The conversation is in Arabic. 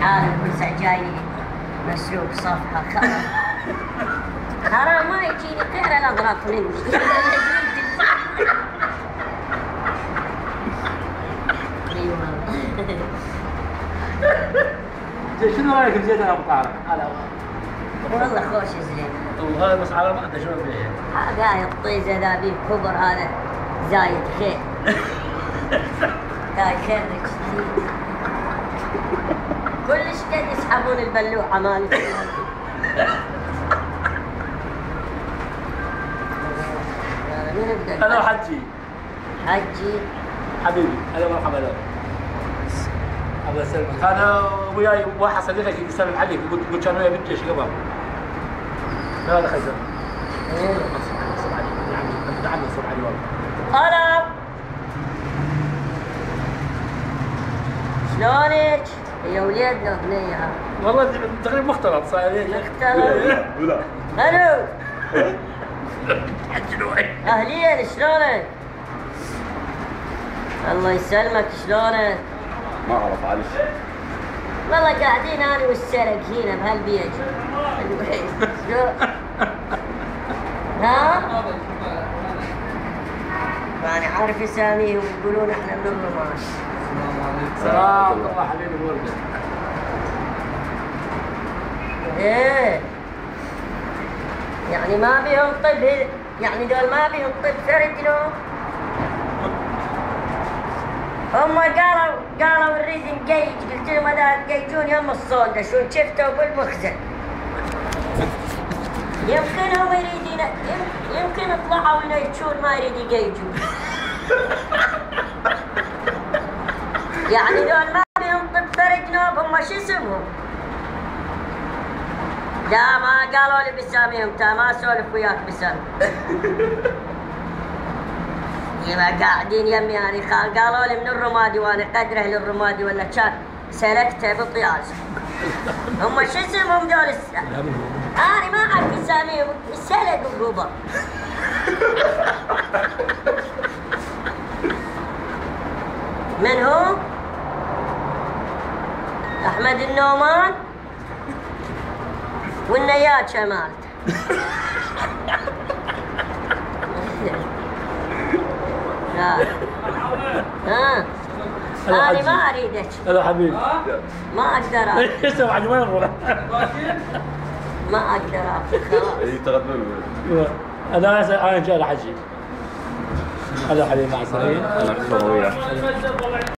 هذا كل ساعة جاي مسروق صفحة حرام ما يجيني غير الأغراض مني. شنو رايك بزيت ابو طارق؟ هلا والله خوش زين. وهذا بس على بعضه شنو فيه؟ هذا الطيزة ذا بيه كبر هذا زايد خير. قاعد خيرك كلش قد يسحبون البلوعة مالتي. هلا حجي. حجي حبيبي هلا مرحبا له. الله يسلمك. انا وياي واحد صديقك يسلم عليك يقول كان وياي بالجيش قبل. هذا خزن. نعم يصير علي والله. هلا شلونك؟ يا وليدنا بنيها. والله تقريبا مختلط صاير. مختلط؟ لا. الو. حجي اهلين شلونك؟ الله يسلمك شلونك؟ ما اعرف معلش. والله قاعدين انا والسرق هنا بهالبيت. ها؟ ماني عارف اساميهم يقولون احنا من الرماش. سلام الله حبيبي ورده. ايه يعني ما بيهم طب يعني دول ما بيهم طب فرد لهم. هم قالوا نريد نقيج، قلت لهم هذا تقيجون يوم الصولده شلون شفتوا بالمخزن. يمكن هم يريدين يمكن طلعوا ينيجون ما يريد يقيجون. يعني دول ما بيهم طب فرد نوب هم شو اسمهم؟ لا ما قالوا لي بساميهم تا ما اسولف وياك بسامي. يبقى قاعدين يمي يعني قالوا لي من الرمادي وانا قدره للرمادي ولا كان سلكته بطياز. هم شو اسمهم دول انا ما اعرف اساميهم السلق وقوبه. من هو؟ احمد النومان والنيات شمالته. لا ها انا ما اريدك. هلا حبيبي. ما اقدر ايش بعد وين نروح؟ ما اقدر خلاص. اي تغدون. انا جاي حجي. هلا حبيبي مع السلامه. انا